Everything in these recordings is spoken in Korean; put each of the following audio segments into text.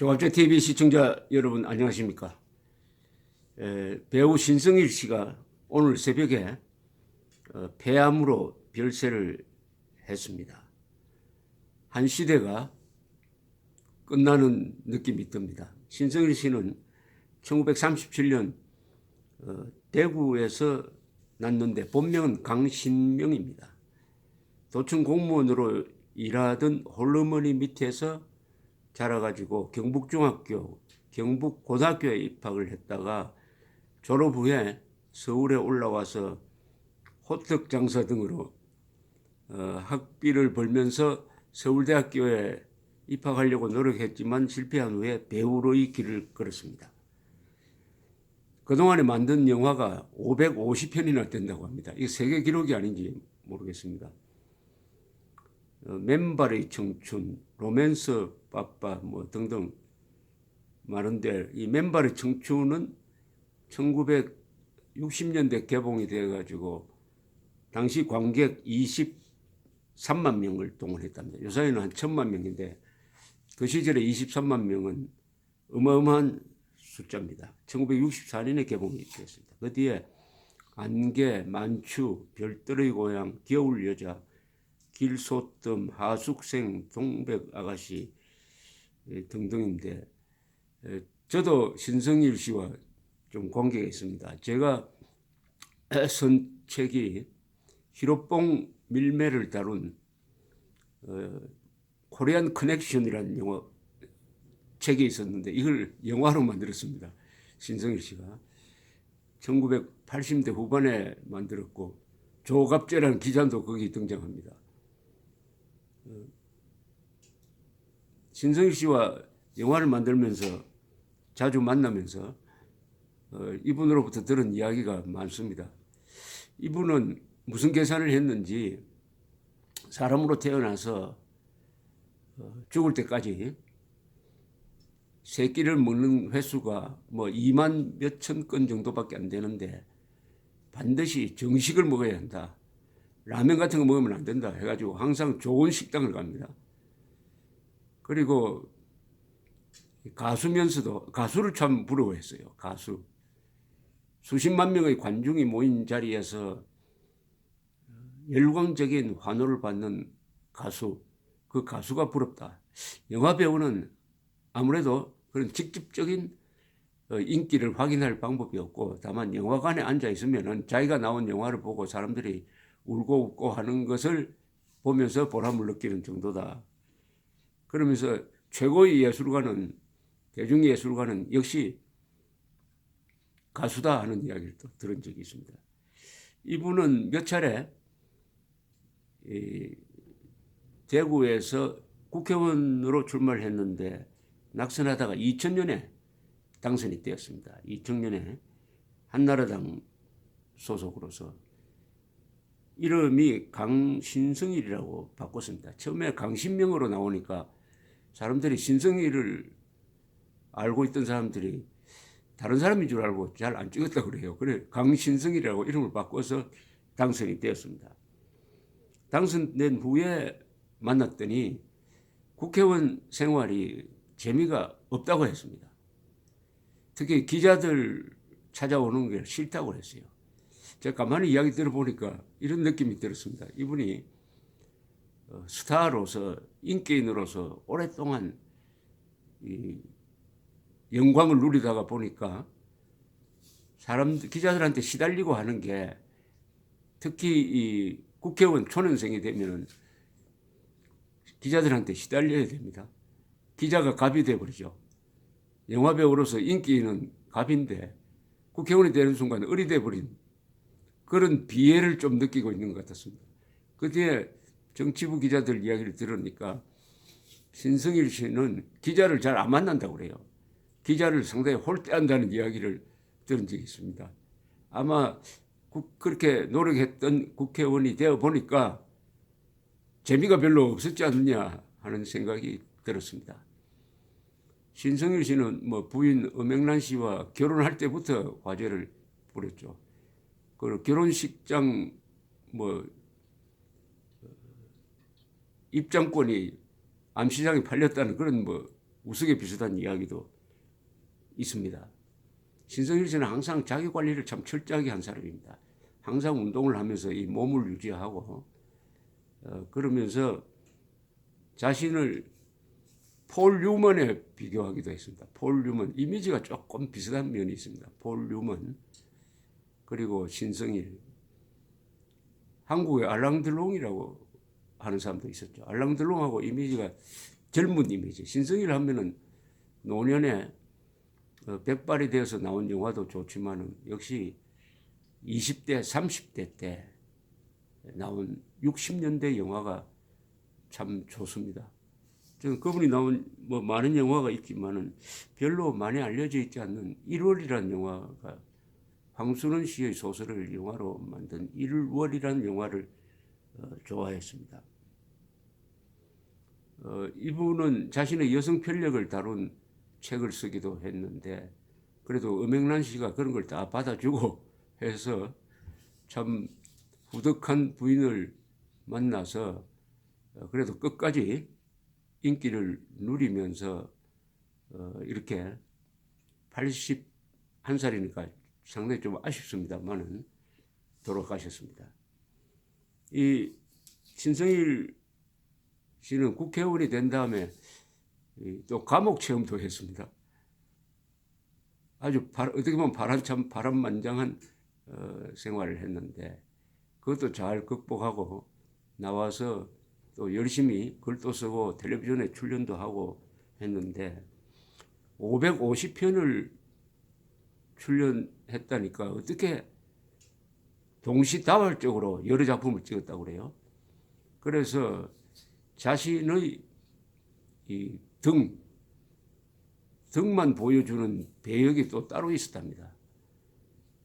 조갑제 TV 시청자 여러분 안녕하십니까? 배우 신성일 씨가 오늘 새벽에 폐암으로 별세를 했습니다. 한 시대가 끝나는 느낌이 듭니다. 신성일 씨는 1937년 대구에서 났는데 본명은 강신명입니다. 도청 공무원으로 일하던 홀어머니 밑에서 자라가지고 경북중학교, 경북고등학교에 입학을 했다가 졸업 후에 서울에 올라와서 호떡 장사 등으로 학비를 벌면서 서울대학교에 입학하려고 노력했지만 실패한 후에 배우로의 길을 걸었습니다. 그동안에 만든 영화가 550편이나 된다고 합니다. 이게 세계 기록이 아닌지 모르겠습니다. 맨발의 청춘, 로맨스 빠빠 뭐 등등 많은데 이 맨발의 청춘은 1960년대 개봉이 돼가지고 당시 관객 23만 명을 동원했답니다. 요새는 한 1000만 명인데 그 시절에 23만 명은 어마어마한 숫자입니다. 1964년에 개봉이 됐습니다. 그 뒤에 안개, 만추, 별들의 고향, 겨울 여자, 길소뜸, 하숙생, 동백아가씨 등등인데 저도 신성일 씨와 좀 관계가 있습니다. 제가 쓴 책이 히로뽕 밀매를 다룬 코리안 커넥션이라는 영어 책이 있었는데 이걸 영화로 만들었습니다. 신성일 씨가 1980년대 후반에 만들었고 조갑제라는 기자도 거기 등장합니다. 신성일 씨와 영화를 만들면서 자주 만나면서 이분으로부터 들은 이야기가 많습니다. 이분은 무슨 계산을 했는지 사람으로 태어나서 죽을 때까지 새끼를 먹는 횟수가 뭐 2만 몇천 건 정도밖에 안 되는데 반드시 정식을 먹어야 한다. 라면 같은 거 먹으면 안 된다 해가지고 항상 좋은 식당을 갑니다. 그리고 가수면서도 가수를 참 부러워했어요. 가수. 수십만 명의 관중이 모인 자리에서 열광적인 환호를 받는 가수. 그 가수가 부럽다. 영화 배우는 아무래도 그런 직접적인 인기를 확인할 방법이 없고 다만 영화관에 앉아 있으면은 자기가 나온 영화를 보고 사람들이 울고 웃고 하는 것을 보면서 보람을 느끼는 정도다. 그러면서 최고의 예술가는 대중예술가는 역시 가수다 하는 이야기를 또 들은 적이 있습니다. 이분은 몇 차례 대구에서 국회의원으로 출마를 했는데 낙선하다가 2000년에 당선이 되었습니다. 2000년에 한나라당 소속으로서 이름이 강신성일이라고 바꿨습니다. 처음에 강신명으로 나오니까 사람들이 신성일을 알고 있던 사람들이 다른 사람인 줄 알고 잘 안 찍었다고 그래요. 그래 강신성일이라고 이름을 바꿔서 당선이 되었습니다. 당선된 후에 만났더니 국회의원 생활이 재미가 없다고 했습니다. 특히 기자들 찾아오는 게 싫다고 했어요. 제가 가만히 이야기 들어보니까 이런 느낌이 들었습니다. 이분이 스타로서 인기인으로서 오랫동안 이 영광을 누리다가 보니까 기자들한테 시달리고 하는 게 특히 이 국회의원 초년생이 되면은 기자들한테 시달려야 됩니다. 기자가 갑이 돼버리죠. 영화배우로서 인기는 갑인데 국회의원이 되는 순간 을이 돼버린 그런 비애를 좀 느끼고 있는 것 같았습니다. 그 뒤에 정치부 기자들 이야기를 들으니까 신성일 씨는 기자를 잘 안 만난다고 그래요. 기자를 상당히 홀대한다는 이야기를 들은 적이 있습니다. 아마 그렇게 노력했던 국회의원이 되어 보니까 재미가 별로 없었지 않느냐 하는 생각이 들었습니다. 신성일 씨는 뭐 부인 엄영란 씨와 결혼할 때부터 화제를 부렸죠. 그 결혼식장 뭐 입장권이 암시장에 팔렸다는 그런 뭐 우스개 비슷한 이야기도 있습니다. 신성일 씨는 항상 자기 관리를 참 철저하게 한 사람입니다. 항상 운동을 하면서 이 몸을 유지하고 그러면서 자신을 폴 뉴먼에 비교하기도 했습니다. 폴 뉴먼 이미지가 조금 비슷한 면이 있습니다. 폴 뉴먼 그리고 신성일 한국의 알랑드롱이라고 하는 사람도 있었죠. 알랑드롱하고 이미지가 젊은 이미지. 신성일 하면은 노년에 백발이 되어서 나온 영화도 좋지만은 역시 20대, 30대 때 나온 60년대 영화가 참 좋습니다. 저는 그분이 나온 뭐 많은 영화가 있지만은 별로 많이 알려져 있지 않는 1월이라는 영화가 황순원 씨의 소설을 영화로 만든 1월이라는 영화를 좋아했습니다. 이분은 자신의 여성 편력을 다룬 책을 쓰기도 했는데 그래도 엄앵란 씨가 그런 걸 다 받아주고 해서 참 후덕한 부인을 만나서 그래도 끝까지 인기를 누리면서 이렇게 81살이니까 상당히 좀 아쉽습니다만은 돌아가셨습니다. 이 신성일 씨는 국회의원이 된 다음에 또 감옥 체험도 했습니다. 아주 어떻게 보면 바람만장한 생활을 했는데 그것도 잘 극복하고 나와서 또 열심히 글도 쓰고 텔레비전에 출연도 하고 했는데 550편을 출연했다니까 어떻게 동시다발적으로 여러 작품을 찍었다고 그래요. 그래서 자신의 이 등만 보여주는 배역이 또 따로 있었답니다.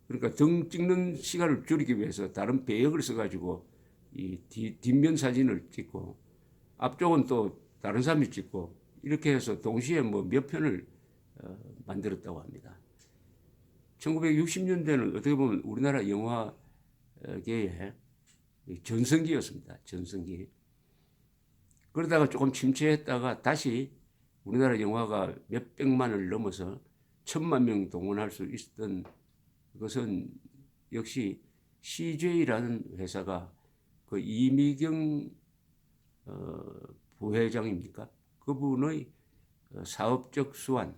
그러니까 등 찍는 시간을 줄이기 위해서 다른 배역을 써가지고 이 뒷면 사진을 찍고 앞쪽은 또 다른 사람이 찍고 이렇게 해서 동시에 뭐 몇 편을 만들었다고 합니다. 1960년대는 어떻게 보면 우리나라 영화계의 전성기였습니다. 전성기. 그러다가 조금 침체했다가 다시 우리나라 영화가 몇백만을 넘어서 1,000만 명 동원할 수 있었던 그것은 역시 CJ라는 회사가 그 이미경 부회장입니까? 그분의 사업적 수완에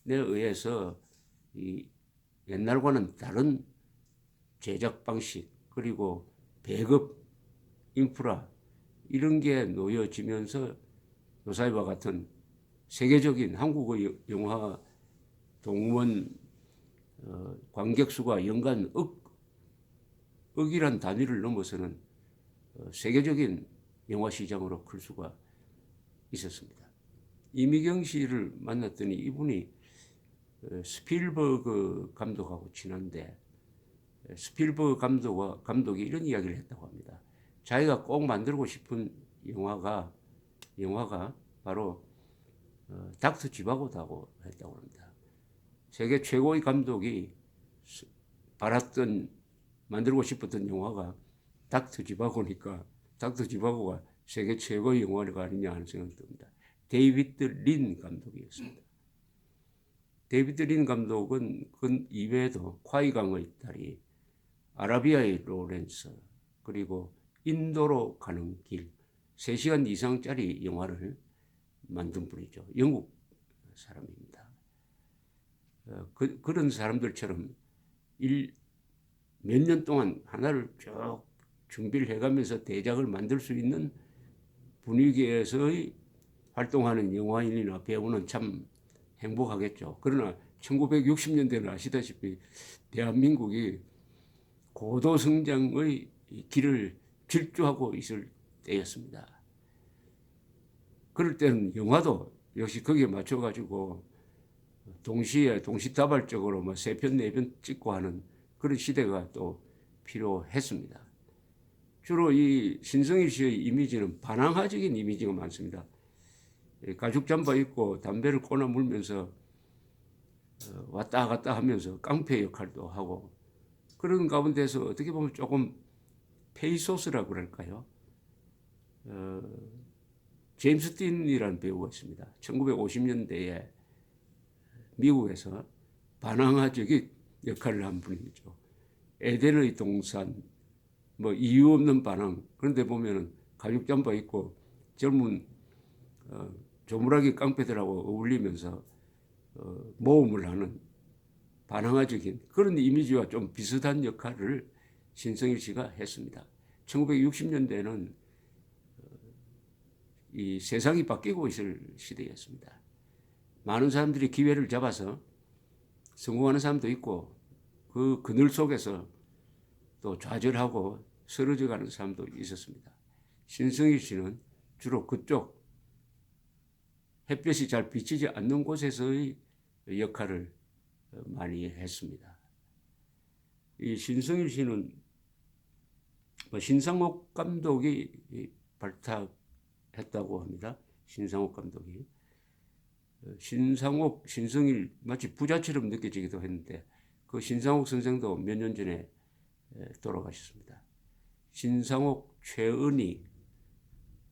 의해서 이 옛날과는 다른 제작 방식 그리고 배급 인프라 이런 게 놓여지면서 요사이와 같은 세계적인 한국의 영화 동원 관객 수가 연간 억이란 단위를 넘어서는 세계적인 영화 시장으로 클 수가 있었습니다. 이미경 씨를 만났더니 이분이 스필버그 감독하고 친한데 스필버그 감독이 이런 이야기를 했다고 합니다. 자기가 꼭 만들고 싶은 영화가 바로 닥터 지바고다고 했다고 합니다. 세계 최고의 감독이 만들고 싶었던 영화가 닥터 지바고니까 닥터 지바고가 세계 최고의 영화가 아니냐 하는 생각이 듭니다. 데이비드 린 감독이었습니다. 데이비드 린 감독은 그 이외에도 콰이강의 딸이 아라비아의 로렌스 그리고 인도로 가는 길 3시간 이상짜리 영화를 만든 분이죠. 영국 사람입니다. 그런 사람들처럼 몇 년 동안 하나를 쭉 준비를 해가면서 대작을 만들 수 있는 분위기에서의 활동하는 영화인이나 배우는 참 행복하겠죠. 그러나 1960년대는 아시다시피 대한민국이 고도 성장의 길을 질주하고 있을 때였습니다. 그럴 때는 영화도 역시 거기에 맞춰가지고 동시다발적으로 뭐 3편, 4편 찍고 하는 그런 시대가 또 필요했습니다. 주로 이 신성일 씨의 이미지는 반항화적인 이미지가 많습니다. 가죽 잠바 입고 담배를 꼬나 물면서 왔다 갔다 하면서 깡패 역할도 하고 그런 가운데서 어떻게 보면 조금 페이소스라고 그럴까요? 제임스 딘이라는 배우가 있습니다. 1950년대에 미국에서 반항아적인 역할을 한 분이죠. 에덴의 동산, 뭐 이유 없는 반항. 그런데 보면은 가죽 잠바 입고 젊은 조물하게 깡패들하고 어울리면서 모험을 하는 반항아적인 그런 이미지와 좀 비슷한 역할을 신성일 씨가 했습니다. 1960년대는 이 세상이 바뀌고 있을 시대였습니다. 많은 사람들이 기회를 잡아서 성공하는 사람도 있고 그 그늘 속에서 또 좌절하고 쓰러져 가는 사람도 있었습니다. 신성일 씨는 주로 그쪽 햇볕이 잘 비치지 않는 곳에서의 역할을 많이 했습니다. 이 신성일 씨는 신상옥 감독이 발탁했다고 합니다. 신상옥 감독이. 신상옥, 신성일 마치 부자처럼 느껴지기도 했는데 그 신상옥 선생도 몇 년 전에 돌아가셨습니다. 신상옥, 최은희,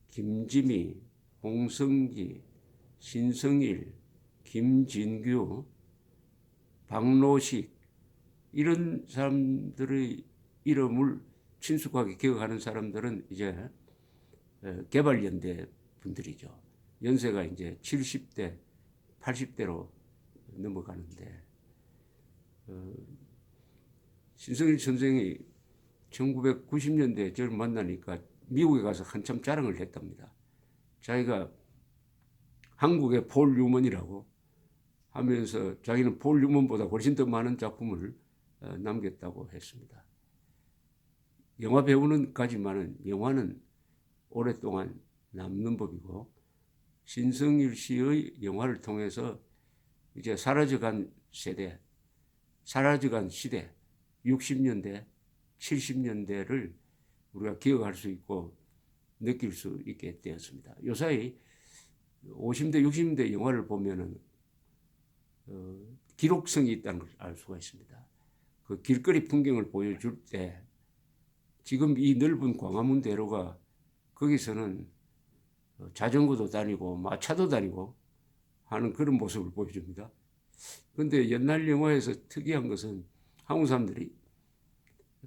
김지미, 홍성기, 신성일, 김진규, 박노식 이런 사람들의 이름을 친숙하게 기억하는 사람들은 이제 개발연대 분들이죠. 연세가 이제 70대, 80대로 넘어가는데 신성일 선생이 1990년대에 저를 만나니까 미국에 가서 한참 자랑을 했답니다. 자기가 한국의 폴 뉴먼이라고 하면서 자기는 폴 뉴먼보다 훨씬 더 많은 작품을 남겼다고 했습니다. 영화 배우는 가지만은 영화는 오랫동안 남는 법이고 신성일 씨의 영화를 통해서 이제 사라져간 세대, 사라져간 시대, 60년대, 70년대를 우리가 기억할 수 있고 느낄 수 있게 되었습니다. 요사이 50대, 60년대 영화를 보면은 기록성이 있다는 걸 알 수가 있습니다. 그 길거리 풍경을 보여줄 때 지금 이 넓은 광화문 대로가 거기서는 자전거도 다니고 마차도 다니고 하는 그런 모습을 보여줍니다. 그런데 옛날 영화에서 특이한 것은 한국 사람들이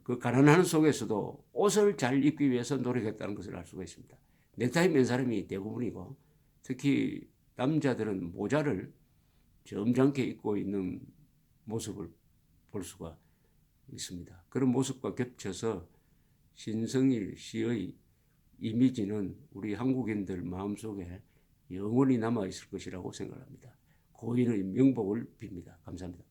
그 가난한 속에서도 옷을 잘 입기 위해서 노력했다는 것을 알 수가 있습니다. 넥타이 맨 사람이 대부분이고 특히 남자들은 모자를 점잖게 입고 있는 모습을 볼 수가 있습니다. 그런 모습과 겹쳐서 신성일 씨의 이미지는 우리 한국인들 마음속에 영원히 남아있을 것이라고 생각합니다. 고인의 명복을 빕니다. 감사합니다.